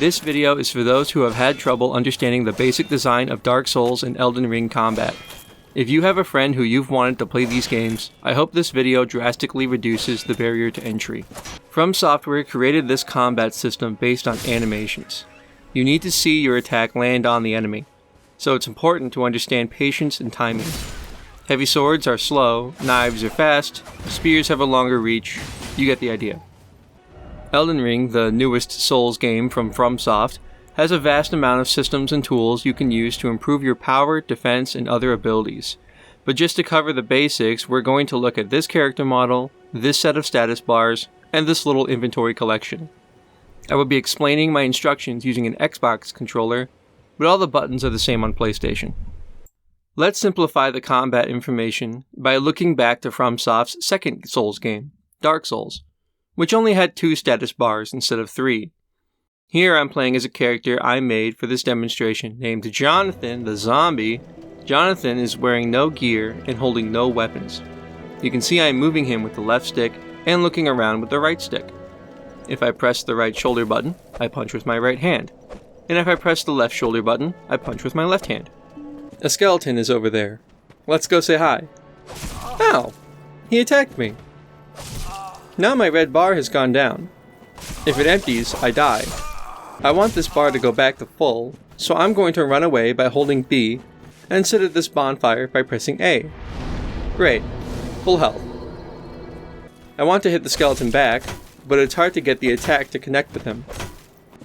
This video is for those who have had trouble understanding the basic design of Dark Souls and Elden Ring combat. If you have a friend who you've wanted to play these games, I hope this video drastically reduces the barrier to entry. From Software created this combat system based on animations. You need to see your attack land on the enemy, so it's important to understand patience and timing. Heavy swords are slow, knives are fast, spears have a longer reach, you get the idea. Elden Ring, the newest Souls game from FromSoft, has a vast amount of systems and tools you can use to improve your power, defense, and other abilities. But just to cover the basics, we're going to look at this character model, this set of status bars, and this little inventory collection. I will be explaining my instructions using an Xbox controller, but all the buttons are the same on PlayStation. Let's simplify the combat information by looking back to FromSoft's second Souls game, Dark Souls, which only had 2 status bars instead of 3. Here I'm playing as a character I made for this demonstration named Jonathan the Zombie. Jonathan is wearing no gear and holding no weapons. You can see I'm moving him with the left stick and looking around with the right stick. If I press the right shoulder button, I punch with my right hand. And if I press the left shoulder button, I punch with my left hand. A skeleton is over there. Let's go say hi. Ow! He attacked me. Now my red bar has gone down. If it empties, I die. I want this bar to go back to full, so I'm going to run away by holding B and sit at this bonfire by pressing A. Great. Full health. I want to hit the skeleton back, but it's hard to get the attack to connect with him.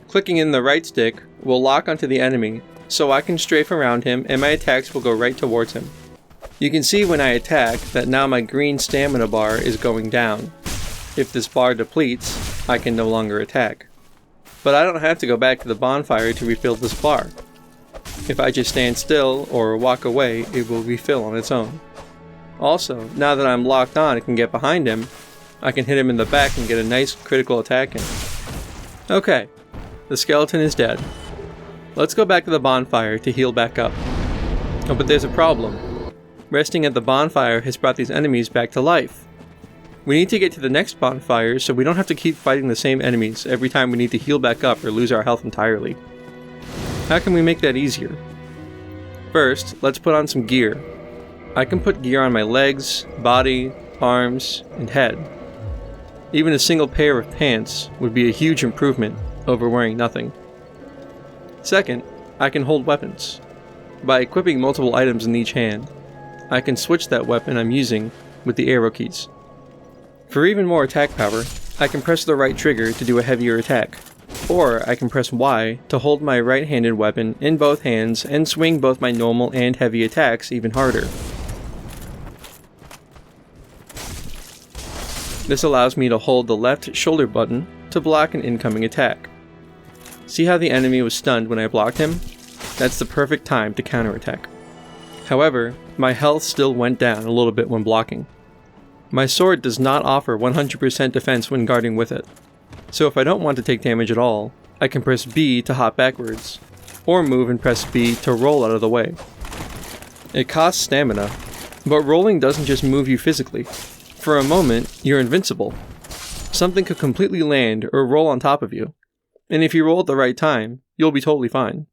Clicking in the right stick will lock onto the enemy, so I can strafe around him and my attacks will go right towards him. You can see when I attack that now my green stamina bar is going down. If this bar depletes, I can no longer attack. But I don't have to go back to the bonfire to refill this bar. If I just stand still or walk away, it will refill on its own. Also, now that I'm locked on and can get behind him, I can hit him in the back and get a nice critical attack in. Okay, the skeleton is dead. Let's go back to the bonfire to heal back up. Oh, but there's a problem. Resting at the bonfire has brought these enemies back to life. We need to get to the next bonfire so we don't have to keep fighting the same enemies every time we need to heal back up or lose our health entirely. How can we make that easier? First, let's put on some gear. I can put gear on my legs, body, arms, and head. Even a single pair of pants would be a huge improvement over wearing nothing. Second, I can hold weapons. By equipping multiple items in each hand, I can switch that weapon I'm using with the arrow keys. For even more attack power, I can press the right trigger to do a heavier attack, or I can press Y to hold my right-handed weapon in both hands and swing both my normal and heavy attacks even harder. This allows me to hold the left shoulder button to block an incoming attack. See how the enemy was stunned when I blocked him? That's the perfect time to counterattack. However, my health still went down a little bit when blocking. My sword does not offer 100% defense when guarding with it, so if I don't want to take damage at all, I can press B to hop backwards, or move and press B to roll out of the way. It costs stamina, but rolling doesn't just move you physically. For a moment, you're invincible. Something could completely land or roll on top of you, and if you roll at the right time, you'll be totally fine.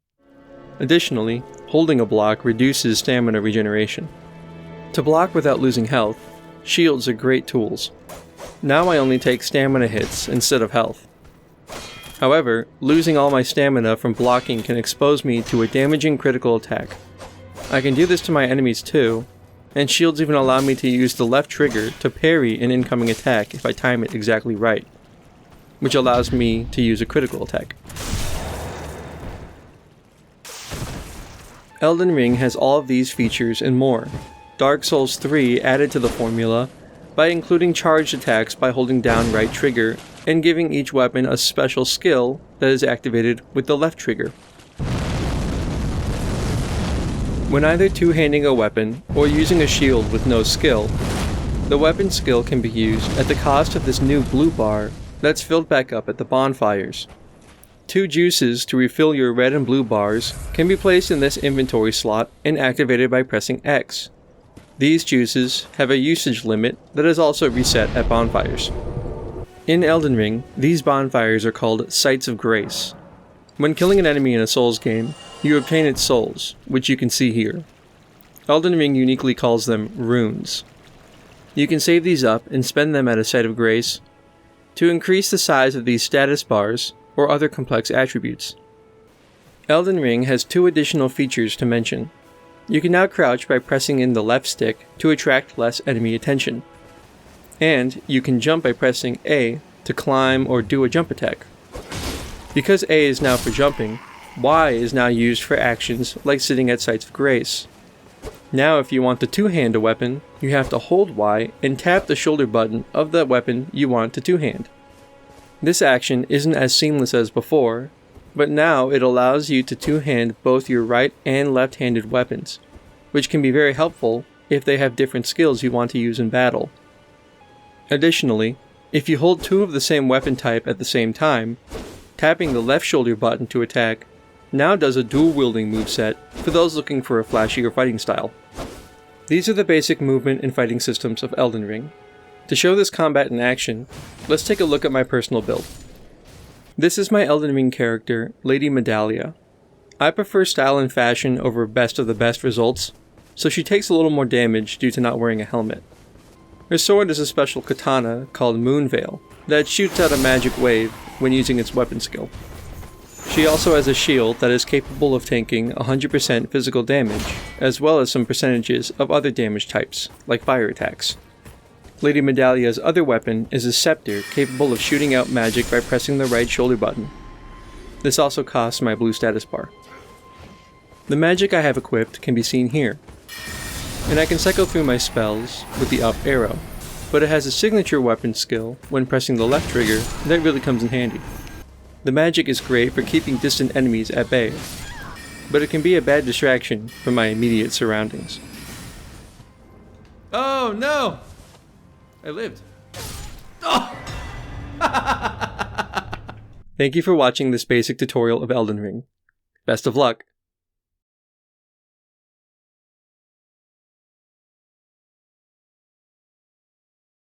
Additionally, holding a block reduces stamina regeneration. To block without losing health, shields are great tools. Now I only take stamina hits instead of health. However, losing all my stamina from blocking can expose me to a damaging critical attack. I can do this to my enemies too, and shields even allow me to use the left trigger to parry an incoming attack if I time it exactly right, which allows me to use a critical attack. Elden Ring has all of these features and more. Dark Souls 3 added to the formula by including charged attacks by holding down right trigger and giving each weapon a special skill that is activated with the left trigger. When either two-handing a weapon or using a shield with no skill, the weapon skill can be used at the cost of this new blue bar that's filled back up at the bonfires. 2 juices to refill your red and blue bars can be placed in this inventory slot and activated by pressing X. These juices have a usage limit that is also reset at bonfires. In Elden Ring, these bonfires are called Sites of Grace. When killing an enemy in a Souls game, you obtain its souls, which you can see here. Elden Ring uniquely calls them runes. You can save these up and spend them at a site of grace to increase the size of these status bars or other complex attributes. Elden Ring has 2 additional features to mention. You can now crouch by pressing in the left stick to attract less enemy attention. And you can jump by pressing A to climb or do a jump attack. Because A is now for jumping, Y is now used for actions like sitting at sites of grace. Now if you want to two-hand a weapon, you have to hold Y and tap the shoulder button of the weapon you want to two-hand. This action isn't as seamless as before, but now it allows you to two-hand both your right and left-handed weapons, which can be very helpful if they have different skills you want to use in battle. Additionally, if you hold 2 of the same weapon type at the same time, tapping the left shoulder button to attack now does a dual-wielding moveset for those looking for a flashier fighting style. These are the basic movement and fighting systems of Elden Ring. To show this combat in action, let's take a look at my personal build. This is my Elden Ring character, Lady Medallia. I prefer style and fashion over best of the best results, so she takes a little more damage due to not wearing a helmet. Her sword is a special katana called Moonveil that shoots out a magic wave when using its weapon skill. She also has a shield that is capable of tanking 100% physical damage, as well as some percentages of other damage types, like fire attacks. Lady Medallia's other weapon is a scepter capable of shooting out magic by pressing the right shoulder button. This also costs my blue status bar. The magic I have equipped can be seen here, and I can cycle through my spells with the up arrow, but it has a signature weapon skill when pressing the left trigger that really comes in handy. The magic is great for keeping distant enemies at bay, but it can be a bad distraction from my immediate surroundings. Oh no! I lived. Oh! Thank you for watching this basic tutorial of Elden Ring. Best of luck!